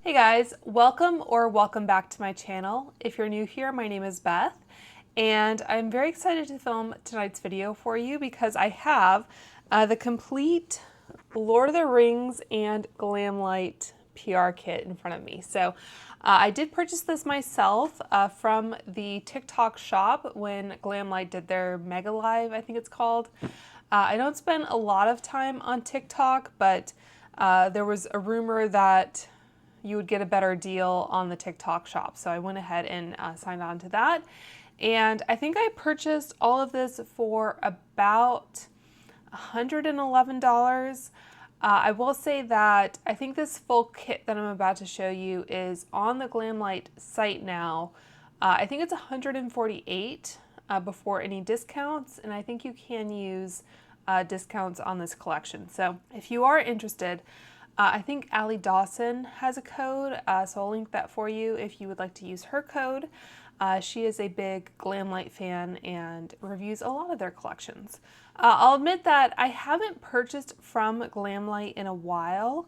Hey guys, welcome back to my channel. If you're new here, my name is Beth, and I'm very excited to film tonight's video for you because I have the complete Lord of the Rings and Glamlite PR kit in front of me. So I did purchase this myself from the TikTok shop when Glamlite did their Mega Live, I think it's called. I don't spend a lot of time on TikTok, but there was a rumor that you would get a better deal on the TikTok shop. So I went ahead and signed on to that. And I think I purchased all of this for about $111. I will say that I think this full kit that I'm about to show you is on the Glamlite site now. I think it's $148 before any discounts, and I think you can use discounts on this collection. So if you are interested, I think Allie Dawson has a code, so I'll link that for you if you would like to use her code. She is a big Glamlite fan and reviews a lot of their collections. I'll admit that I haven't purchased from Glamlite in a while.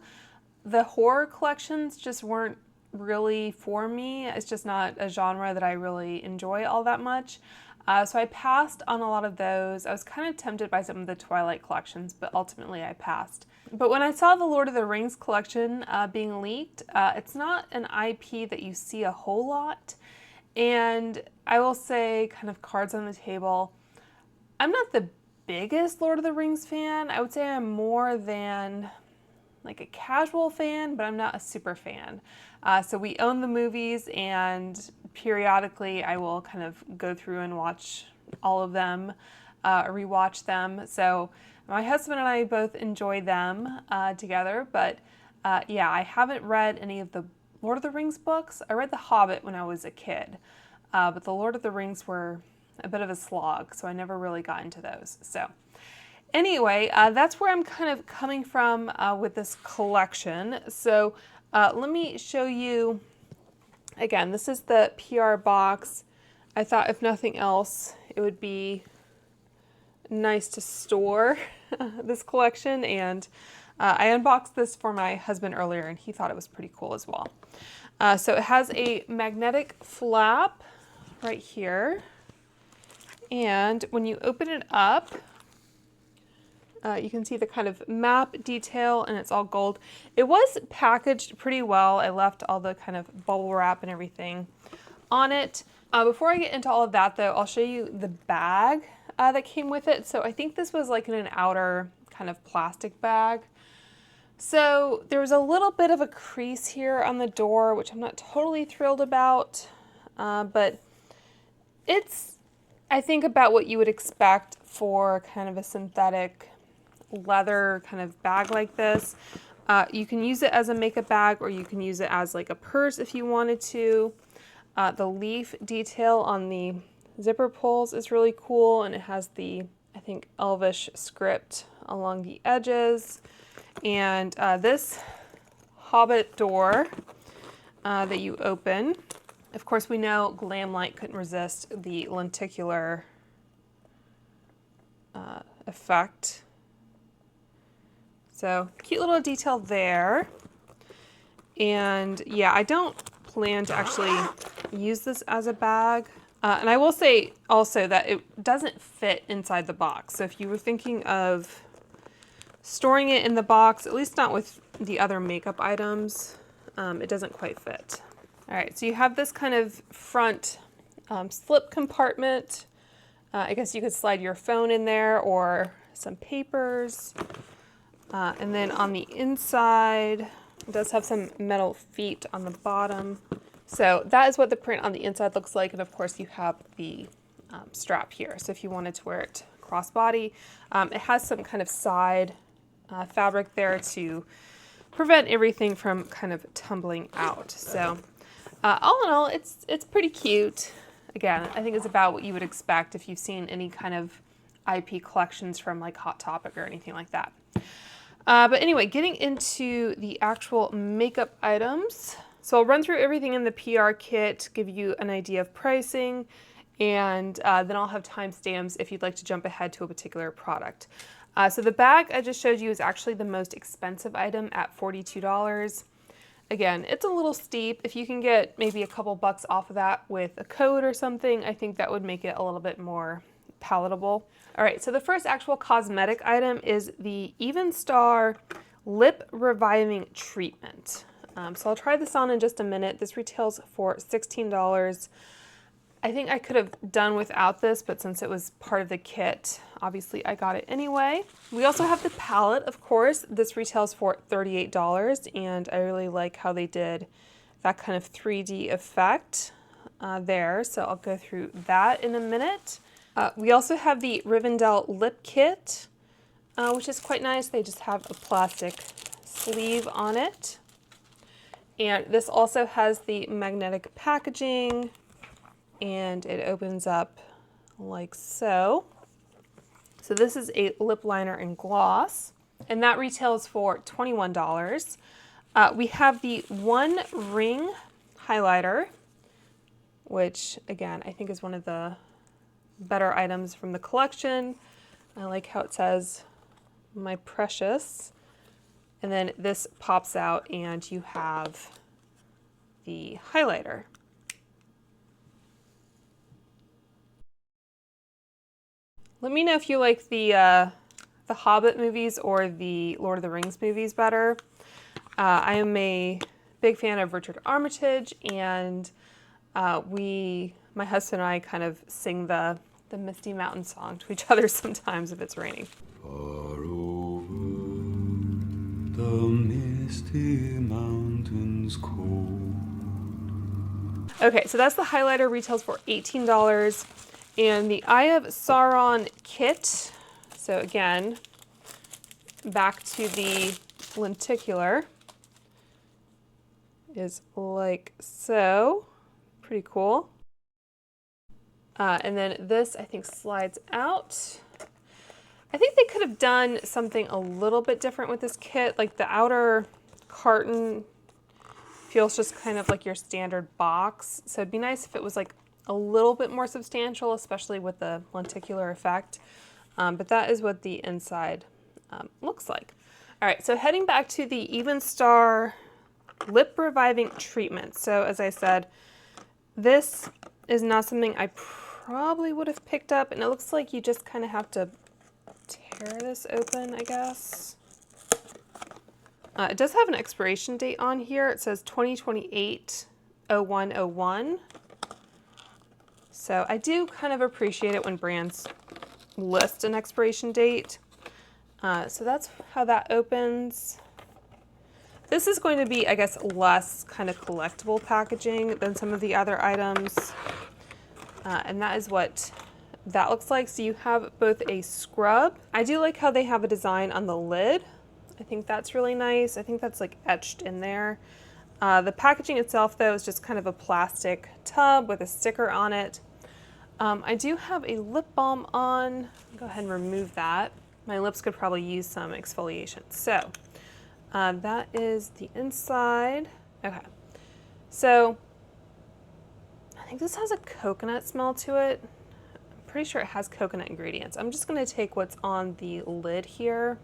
The horror collections just weren't really for me. It's just not a genre that I really enjoy all that much. So I passed on a lot of those. I was kind of tempted by some of the Twilight collections, but ultimately I passed. But when I saw the Lord of the Rings collection being leaked, it's not an IP that you see a whole lot. And I will say, kind of cards on the table, I'm not the biggest Lord of the Rings fan. I would say I'm more than like a casual fan, but I'm not a super fan. So we own the movies, and periodically I will kind of go through and watch all of them, rewatch them. So my husband and I both enjoy them together, but yeah, I haven't read any of the Lord of the Rings books. I read The Hobbit when I was a kid, but the Lord of the Rings were a bit of a slog, so I never really got into those. So anyway, that's where I'm kind of coming from with this collection. So let me show you, again, this is the PR box. I thought if nothing else, it would be nice to store this collection, and I unboxed this for my husband earlier and he thought it was pretty cool as well. So it has a magnetic flap right here, and when you open it up, you can see the kind of map detail, and it's all gold. It was packaged pretty well. I left all the kind of bubble wrap and everything on it. Before I get into all of that though, I'll show you the bag that came with it. So I think this was like in an outer kind of plastic bag. So there was a little bit of a crease here on the door, which I'm not totally thrilled about, but it's, I think, about what you would expect for kind of a synthetic leather kind of bag like this. You can use it as a makeup bag, or you can use it as like a purse if you wanted to. The leaf detail on the zipper pulls is really cool, and it has the, I think, Elvish script along the edges. And this Hobbit door that you open, of course we know Glamlite couldn't resist the lenticular effect. So cute little detail there. And yeah, I don't plan to actually use this as a bag. And I will say also that it doesn't fit inside the box. So if you were thinking of storing it in the box, at least not with the other makeup items, it doesn't quite fit. All right, so you have this kind of front slip compartment. I guess you could slide your phone in there or some papers. And then on the inside, it does have some metal feet on the bottom. So that is what the print on the inside looks like. And of course you have the strap here. So if you wanted to wear it crossbody, it has some kind of side fabric there to prevent everything from kind of tumbling out. So all in all, it's pretty cute. Again, I think it's about what you would expect if you've seen any kind of IP collections from like Hot Topic or anything like that. But anyway, getting into the actual makeup items. So I'll run through everything in the PR kit, give you an idea of pricing, and then I'll have timestamps if you'd like to jump ahead to a particular product. So the bag I just showed you is actually the most expensive item at $42. Again, it's a little steep. If you can get maybe a couple bucks off of that with a code or something, I think that would make it a little bit more palatable. All right, so the first actual cosmetic item is the Even Star Lip Reviving Treatment. So I'll try this on in just a minute. This retails for $16. I think I could have done without this, but since it was part of the kit, obviously I got it anyway. We also have the palette, of course. This retails for $38, and I really like how they did that kind of 3D effect there. So I'll go through that in a minute. We also have the Rivendell lip kit, which is quite nice. They just have a plastic sleeve on it. And this also has the magnetic packaging, and it opens up like so. So this is a lip liner and gloss, and that retails for $21. We have the One Ring highlighter, which again, I think is one of the better items from the collection. I like how it says, "My Precious." And then this pops out and you have the highlighter. Let me know if you like the Hobbit movies or the Lord of the Rings movies better. I am a big fan of Richard Armitage, and my husband and I kind of sing the Misty Mountain song to each other sometimes if it's raining. Far over the misty mountains cold. Okay, so that's the highlighter, retails for $18. And the Eye of Sauron kit, so again, back to the lenticular, is like so. Pretty cool. And then this, I think, slides out. I think they could have done something a little bit different with this kit. Like the outer carton feels just kind of like your standard box. So it'd be nice if it was like a little bit more substantial, especially with the lenticular effect. But that is what the inside looks like. All right, so heading back to the Even Star Lip Reviving Treatment. So as I said, this is not something I probably would have picked up, and it looks like you just kind of have to tear this open, I guess. It does have an expiration date on here. It says 2028-0101. So I do kind of appreciate it when brands list an expiration date. So that's how that opens. This is going to be, I guess, less kind of collectible packaging than some of the other items. And that is what that looks like. So you have both a scrub. I do like how they have a design on the lid. I think that's really nice. I think that's like etched in there. The packaging itself, though, is just kind of a plastic tub with a sticker on it. I do have a lip balm on. Go ahead and remove that. My lips could probably use some exfoliation. So that is the inside. Okay. So I think this has a coconut smell to it. I'm pretty sure it has coconut ingredients. I'm just going to take what's on the lid here.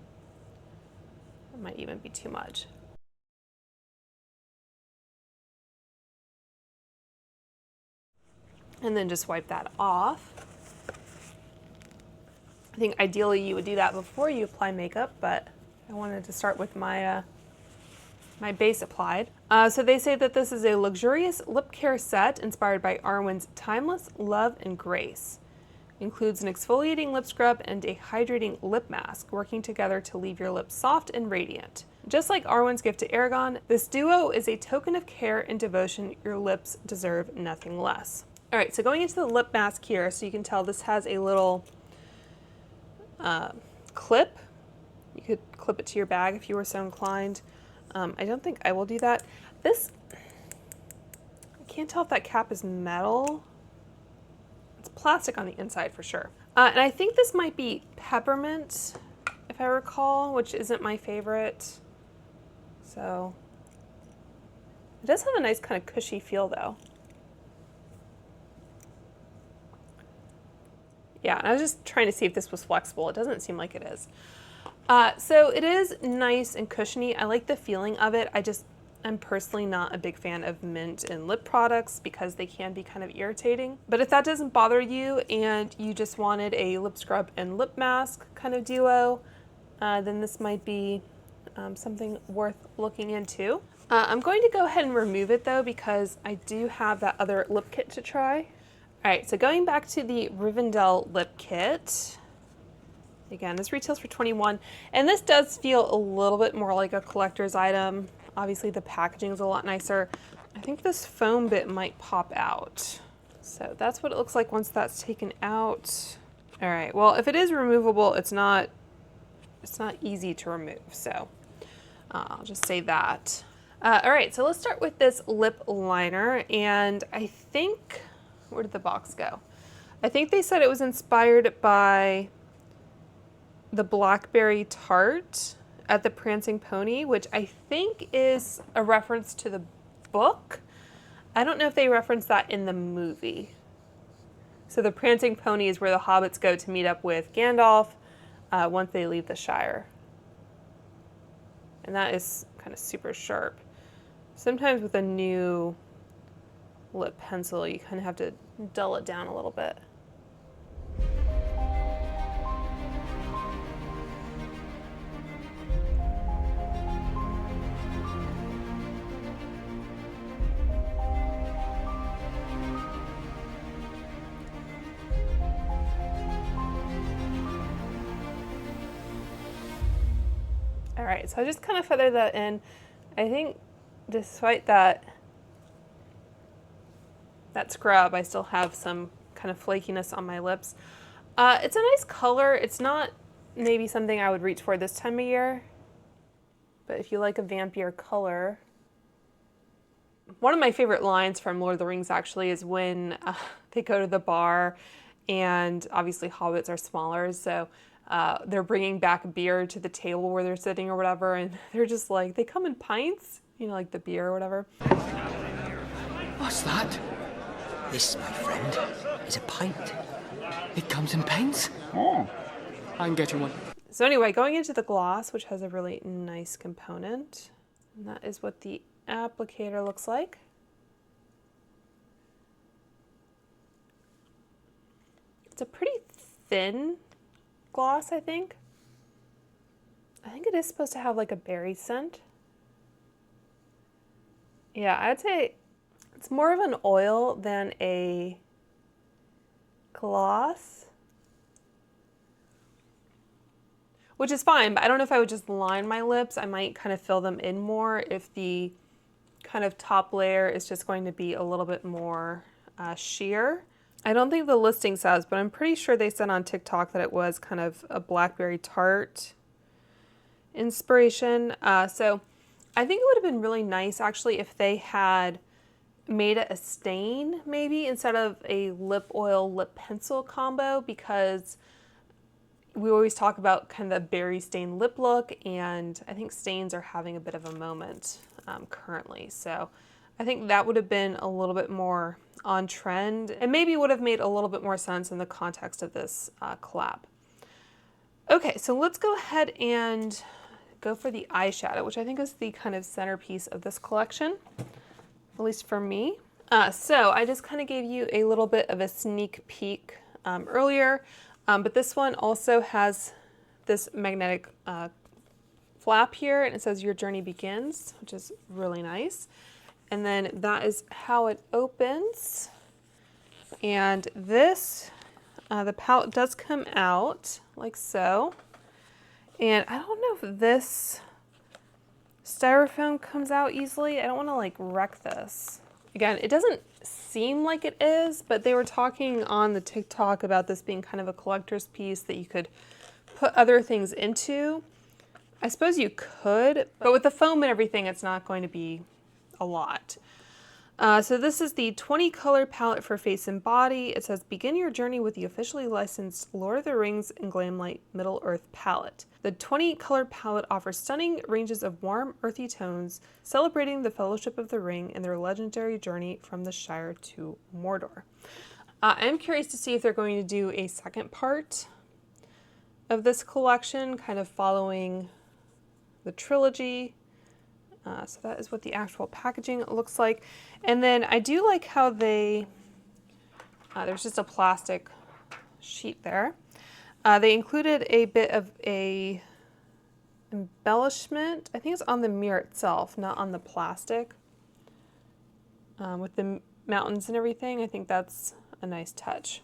It might even be too much. And then just wipe that off. I think ideally you would do that before you apply makeup, but I wanted to start with my my base applied. So they say that this is a luxurious lip care set inspired by Arwen's timeless love and grace. Includes an exfoliating lip scrub and a hydrating lip mask, working together to leave your lips soft and radiant. Just like Arwen's gift to Aragon, this duo is a token of care and devotion. Your lips deserve nothing less. All right, so going into the lip mask here, so you can tell this has a little clip. You could clip it to your bag if you were so inclined. I don't think I will do that. This, I can't tell if that cap is metal. It's plastic on the inside for sure. And I think this might be peppermint, if I recall, which isn't my favorite. So it does have a nice kind of cushy feel though. Yeah, I was just trying to see if this was flexible. It doesn't seem like it is. So it is nice and cushiony. I like the feeling of it. I'm personally not a big fan of mint in lip products because they can be kind of irritating. But if that doesn't bother you and you just wanted a lip scrub and lip mask kind of duo, then this might be something worth looking into. I'm going to go ahead and remove it though because I do have that other lip kit to try. All right, so going back to the Rivendell lip kit. Again, this retails for $21, and this does feel a little bit more like a collector's item. Obviously the packaging is a lot nicer. I think this foam bit might pop out. So that's what it looks like once that's taken out. All right, well, if it is removable, it's not easy to remove, so I'll just say that. All right, so let's start with this lip liner, and I think, where did the box go? I think they said it was inspired by the Blackberry Tart at the Prancing Pony, which I think is a reference to the book. I don't know if they referenced that in the movie. So the Prancing Pony is where the hobbits go to meet up with Gandalf once they leave the Shire. And that is kind of super sharp. Sometimes with a new lip pencil, you kind of have to dull it down a little bit. All right, so I just kind of feathered that in. I think despite that scrub, I still have some kind of flakiness on my lips. It's a nice color. It's not maybe something I would reach for this time of year, but if you like a vampier color. One of my favorite lines from Lord of the Rings actually is when they go to the bar, and obviously hobbits are smaller, so they're bringing back beer to the table where they're sitting or whatever, and they're just like, they come in pints, you know, like the beer or whatever. What's that? This, my friend, is a pint. It comes in pints? Oh. I'm getting one. So anyway, going into the gloss, which has a really nice component, and that is what the applicator looks like. It's a pretty thin gloss, I think. I think it is supposed to have like a berry scent. Yeah, I'd say it's more of an oil than a gloss, which is fine, but I don't know if I would just line my lips. I might kind of fill them in more if the kind of top layer is just going to be a little bit more sheer. I don't think the listing says, but I'm pretty sure they said on TikTok that it was kind of a Blackberry Tart inspiration. So I think it would have been really nice actually if they had made it a stain maybe instead of a lip oil lip pencil combo, because we always talk about kind of the berry stain lip look, and I think stains are having a bit of a moment currently. So I think that would have been a little bit more on trend and maybe would have made a little bit more sense in the context of this collab. Okay, so let's go ahead and go for the eyeshadow, which I think is the kind of centerpiece of this collection, at least for me. So I just kind of gave you a little bit of a sneak peek earlier, but this one also has this magnetic flap here, and it says your journey begins, which is really nice. And then that is how it opens. And this, the palette does come out like so. And I don't know if this styrofoam comes out easily. I don't want to like wreck this. Again, it doesn't seem like it is, but they were talking on the TikTok about this being kind of a collector's piece that you could put other things into. I suppose you could, but with the foam and everything, it's not going to be a lot. So this is the 20 color palette for face and body. It says begin your journey with the officially licensed Lord of the Rings and Glamlite Middle Earth palette. The 20 color palette offers stunning ranges of warm, earthy tones, celebrating the Fellowship of the Ring and their legendary journey from the Shire to Mordor. I'm curious to see if they're going to do a second part of this collection, kind of following the trilogy. So that is what the actual packaging looks like. And then I do like how they, there's just a plastic sheet there. They included a bit of a embellishment. I think it's on the mirror itself, not on the plastic. With the mountains and everything, I think that's a nice touch.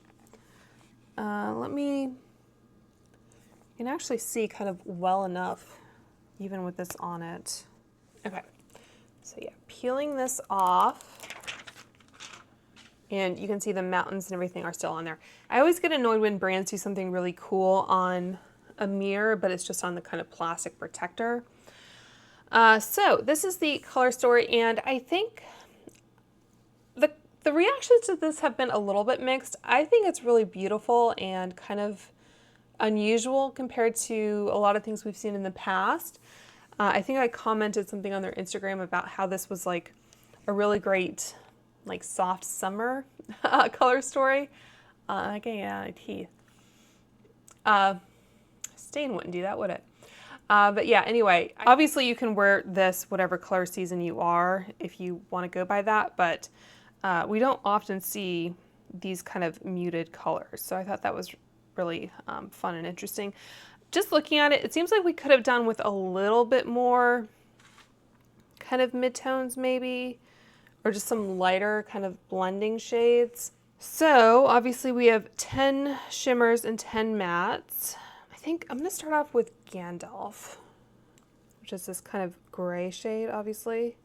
You can actually see kind of well enough, even with this on it. Okay, so yeah, peeling this off, and you can see the mountains and everything are still on there. I always get annoyed when brands do something really cool on a mirror, but it's just on the kind of plastic protector. So this is the color story, and I think the reactions to this have been a little bit mixed. I think it's really beautiful and kind of unusual compared to a lot of things we've seen in the past. I think I commented something on their Instagram about how this was like a really great, like soft summer color story. I can't get out of teeth. Stain wouldn't do that, would it? But yeah, anyway, obviously you can wear this whatever color season you are if you want to go by that, but we don't often see these kind of muted colors. So I thought that was really fun and interesting. Just looking at it, it seems like we could have done with a little bit more kind of midtones maybe, or just some lighter kind of blending shades. So obviously we have 10 shimmers and 10 mattes. I think I'm going to start off with Gandalf, which is this kind of gray shade, obviously.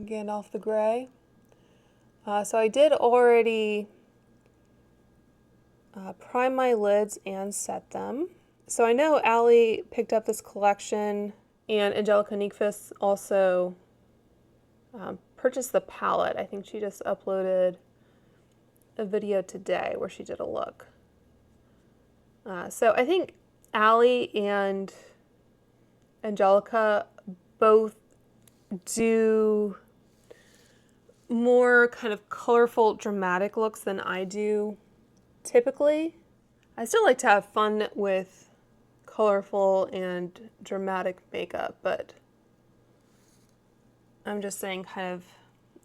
Gandalf the gray. So I did already prime my lids and set them. So I know Allie picked up this collection, and Angelica Nyqvist also purchased the palette. I think she just uploaded a video today where she did a look. So I think Allie and Angelica both do more kind of colorful, dramatic looks than I do typically. I still like to have fun with colorful and dramatic makeup, but I'm just saying kind of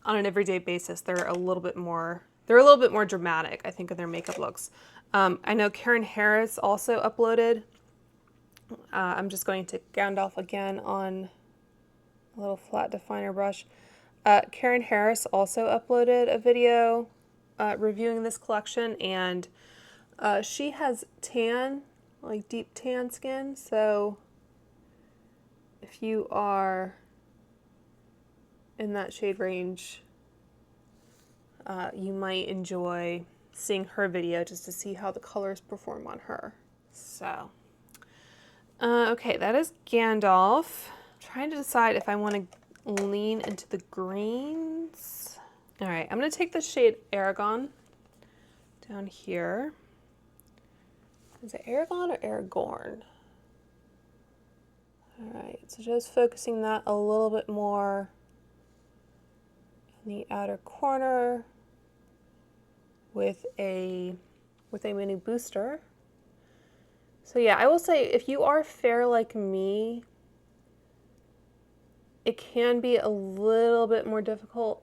on an everyday basis, they're a little bit more dramatic, I think, in their makeup looks. I know Karen Harris also uploaded. I'm just going to Gandalf again on a little flat definer brush. Karen Harris also uploaded a video reviewing this collection, and she has tan, like deep tan skin, so if you are in that shade range, you might enjoy seeing her video just to see how the colors perform on her. So, okay, that is Gandalf. I'm trying to decide if I want to lean into the greens. All right, I'm going to take the shade Aragon down here. Is it Aragon or Aragorn? All right, so just focusing that a little bit more in the outer corner with a mini booster. So yeah, I will say if you are fair like me, it can be a little bit more difficult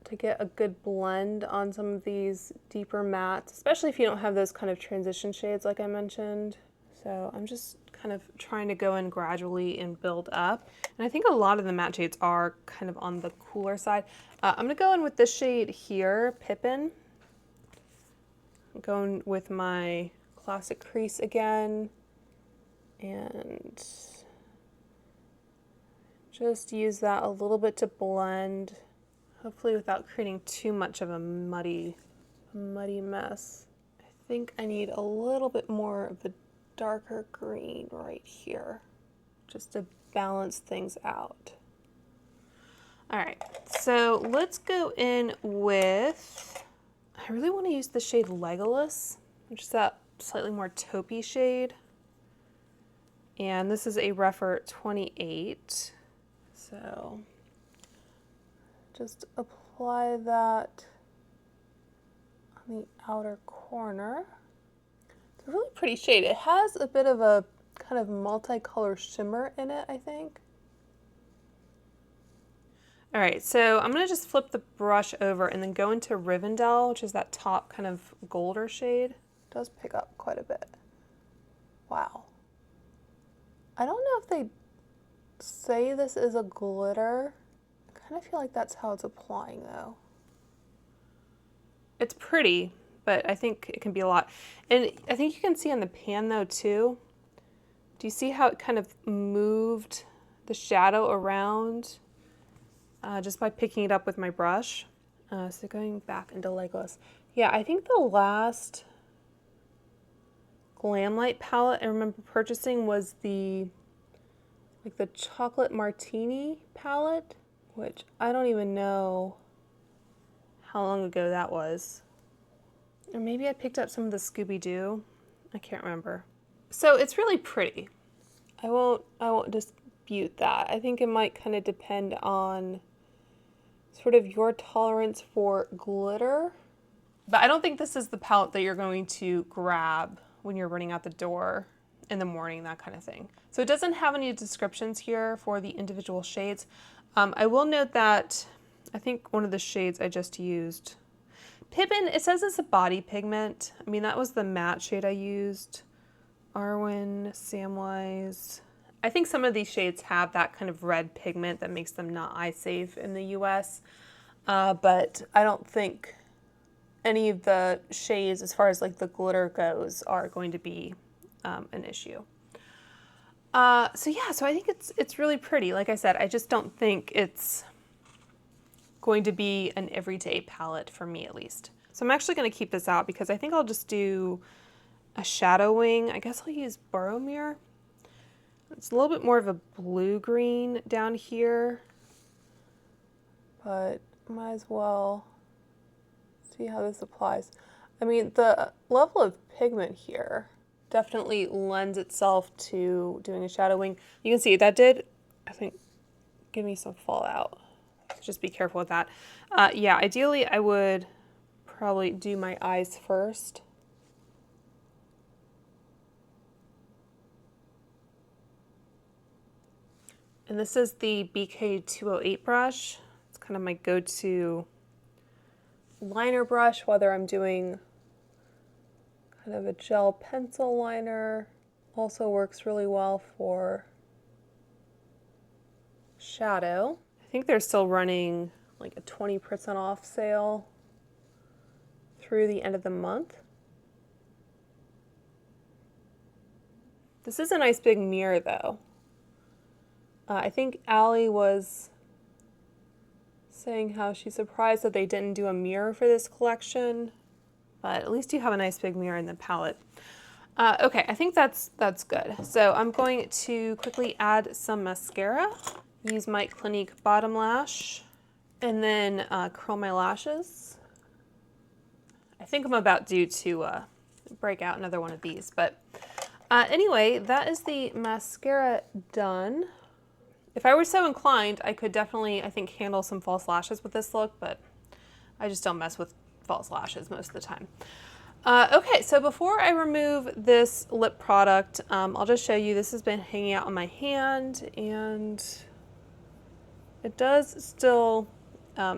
to get a good blend on some of these deeper mattes, especially if you don't have those kind of transition shades like I mentioned. So I'm just kind of trying to go in gradually and build up. And I think a lot of the matte shades are kind of on the cooler side. I'm gonna go in with this shade here, Pippin. I'm going with my classic crease again, and just use that a little bit to blend, hopefully without creating too much of a muddy mess. I think I need a little bit more of a darker green right here, just to balance things out. All right, so let's go in with, I really want to use the shade Legolas, which is that slightly more taupey shade. And this is a Rephr 28. So just apply that on the outer corner. It's a really pretty shade. It has a bit of a kind of multicolor shimmer in it, I think. All right, so I'm gonna just flip the brush over and then go into Rivendell, which is that top kind of golder shade. It does pick up quite a bit. Wow. I don't know if they say this is a glitter. I kind of feel like that's how it's applying though. It's pretty, but I think it can be a lot. And I think you can see on the pan though too. Do you see how it kind of moved the shadow around? Just by picking it up with my brush. So going back into Legolas. Yeah, I think the last Glamlite palette I remember purchasing was the chocolate martini palette, which I don't even know how long ago that was. Or maybe I picked up some of the Scooby-Doo. I can't remember. So it's really pretty. I won't dispute that. I think it might kind of depend on sort of your tolerance for glitter. But I don't think this is the palette that you're going to grab when you're running out the door in the morning, that kind of thing. So it doesn't have any descriptions here for the individual shades. I will note that I think one of the shades I just used, Pippin, it says it's a body pigment. I mean, that was the matte shade I used. Arwen, Samwise. I think some of these shades have that kind of red pigment that makes them not eye safe in the US, but I don't think any of the shades, as far as like the glitter goes, are going to be an issue. So yeah, so I think it's really pretty. Like I said, I just don't think it's going to be an everyday palette for me at least. So I'm actually going to keep this out because I think I'll just do a shadowing. I guess I'll use Boromir. It's a little bit more of a blue-green down here, but might as well see how this applies. I mean, the level of pigment here definitely lends itself to doing a shadowing. You can see that did, I think, give me some fallout. So just be careful with that. Yeah, ideally I would probably do my eyes first. And this is the BK208 brush. It's kind of my go-to liner brush, whether I'm doing kind of a gel pencil liner. Also works really well for shadow. I think they're still running like a 20% off sale through the end of the month. This is a nice big mirror though. I think Allie was saying how she's surprised that they didn't do a mirror for this collection, but at least you have a nice big mirror in the palette. Okay, I think that's good. So I'm going to quickly add some mascara, use my Clinique bottom lash, and then curl my lashes. I think I'm about due to break out another one of these, but anyway, that is the mascara done. If I were so inclined, I could definitely, I think, handle some false lashes with this look, but I just don't mess with false lashes most of the time. Okay, so before I remove this lip product, I'll just show you, this has been hanging out on my hand, and it does still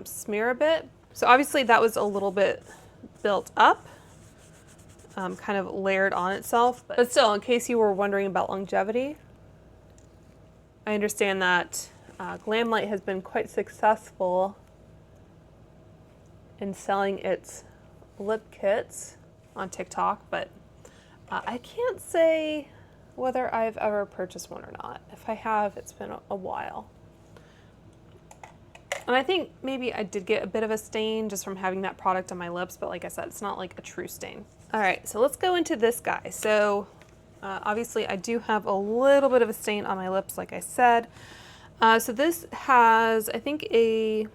smear a bit. So obviously that was a little bit built up, kind of layered on itself, but still, in case you were wondering about longevity, I understand that Glamlite has been quite successful in selling its lip kits on TikTok, but I can't say whether I've ever purchased one or not. If I have, it's been a while. And I think maybe I did get a bit of a stain just from having that product on my lips, but like I said, it's not like a true stain. All right, so let's go into this guy. So obviously I do have a little bit of a stain on my lips, like I said. So this has, I think, a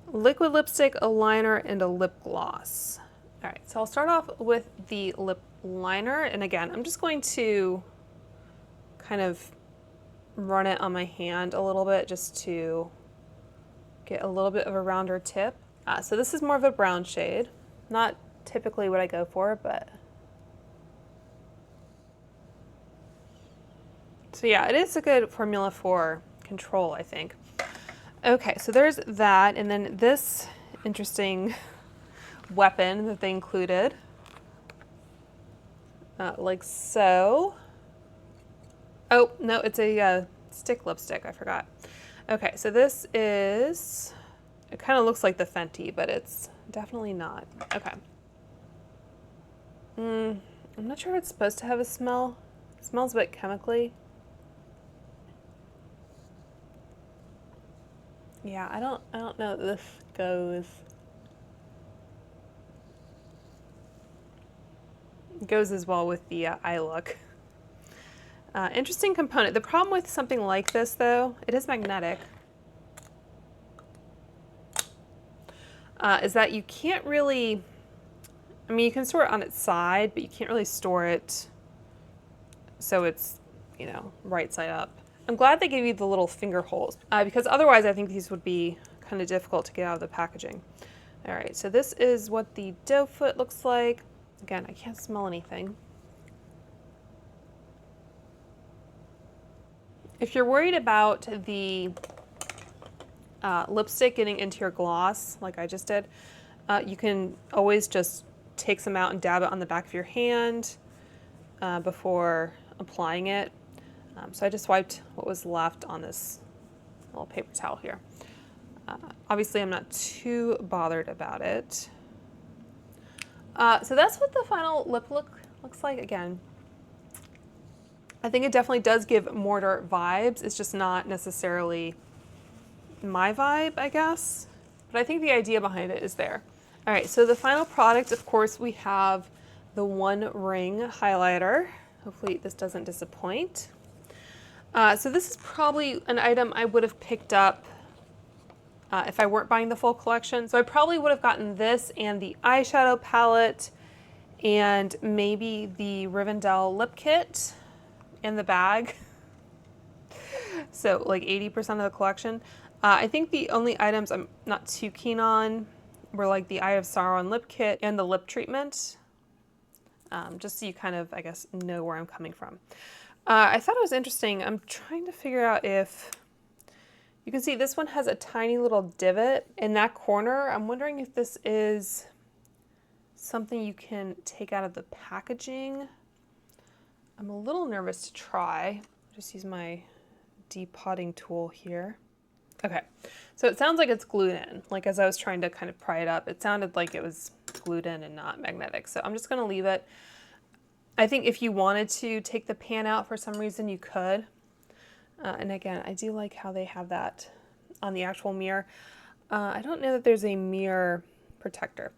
liquid lipstick, a liner, and a lip gloss. All right, so I'll start off with the lip liner. And again, I'm just going to kind of run it on my hand a little bit just to get a little bit of a rounder tip. So this is more of a brown shade. Not typically what I go for, but so yeah, it is a good formula for control, I think. Okay, so there's that, and then this interesting weapon that they included, like so. Oh, no, it's a stick lipstick, I forgot. Okay, so this is, it kind of looks like the Fenty, but it's definitely not. Okay. I'm not sure if it's supposed to have a smell. It smells a bit chemically. Yeah, I don't know that this goes. It goes as well with the eye look. Interesting component. The problem with something like this, though, it is magnetic, is that you can't really, I mean, you can store it on its side, but you can't really store it so it's, you know, right side up. I'm glad they gave you the little finger holes, because otherwise I think these would be kind of difficult to get out of the packaging. All right, so this is what the doe foot looks like. Again, I can't smell anything. If you're worried about the lipstick getting into your gloss, like I just did, you can always just take some out and dab it on the back of your hand before applying it. So I just wiped what was left on this little paper towel here. Obviously, I'm not too bothered about it. So that's what the final lip look looks like. Again, I think it definitely does give mortar vibes. It's just not necessarily my vibe, I guess. But I think the idea behind it is there. All right, so the final product, of course, we have the One Ring highlighter. Hopefully this doesn't disappoint. So this is probably an item I would have picked up if I weren't buying the full collection. So I probably would have gotten this and the eyeshadow palette and maybe the Rivendell lip kit in the bag. So like 80% of the collection. I think the only items I'm not too keen on were like the Eye of Sauron lip kit and the lip treatment. Just so you kind of, I guess, know where I'm coming from. I thought it was interesting. I'm trying to figure out if you can see this one has a tiny little divot in that corner. I'm wondering if this is something you can take out of the packaging. I'm a little nervous to try. Just use my depotting tool here. Okay, so it sounds like it's glued in. Like as I was trying to kind of pry it up, it sounded like it was glued in and not magnetic. So I'm just gonna leave it. I think if you wanted to take the pan out for some reason, you could. And again, I do like how they have that on the actual mirror. I don't know that there's a mirror protector.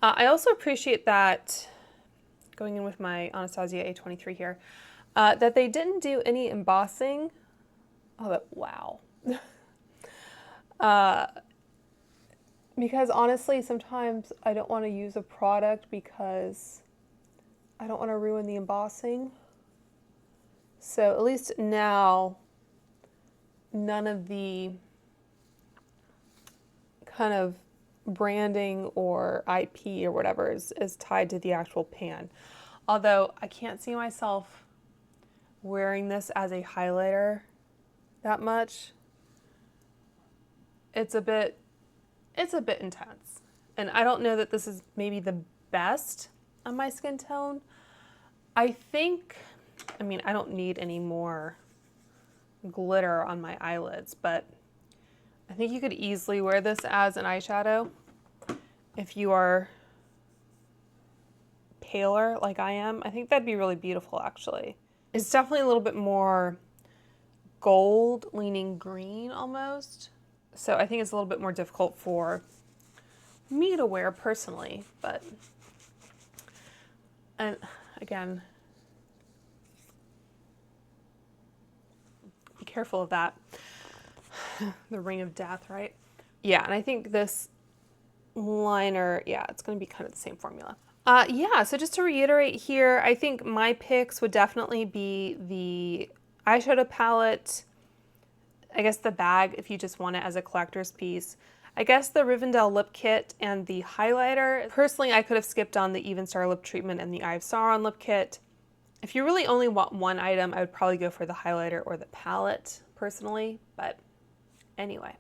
I also appreciate that, going in with my Anastasia A23 here, that they didn't do any embossing. Oh, but wow. Because honestly, sometimes I don't want to use a product because I don't want to ruin the embossing. So at least now, none of the kind of branding or IP or whatever is tied to the actual pan. Although I can't see myself wearing this as a highlighter that much. It's a bit intense. And I don't know that this is maybe the best on my skin tone. I mean, I don't need any more glitter on my eyelids, but I think you could easily wear this as an eyeshadow if you are paler like I am. I think that'd be really beautiful, actually. It's definitely a little bit more gold, leaning green almost. So I think it's a little bit more difficult for me to wear personally, but, and again, be careful of that. The ring of death, right? Yeah, and I think this liner, yeah, it's going to be kind of the same formula. Yeah, so just to reiterate here, I think my picks would definitely be the eyeshadow palette, I guess the bag if you just want it as a collector's piece, I guess the Rivendell lip kit and the highlighter. Personally, I could have skipped on the Even Star lip treatment and the Eye of Sauron lip kit. If you really only want one item, I would probably go for the highlighter or the palette personally, but anyway.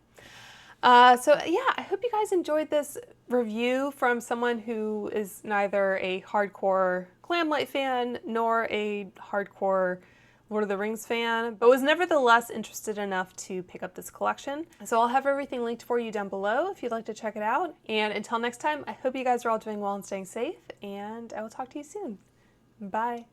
So yeah, I hope you guys enjoyed this review from someone who is neither a hardcore Glamlite fan nor a hardcore Lord of the Rings fan, but was nevertheless interested enough to pick up this collection. So I'll have everything linked for you down below if you'd like to check it out. And until next time, I hope you guys are all doing well and staying safe, and I will talk to you soon. Bye.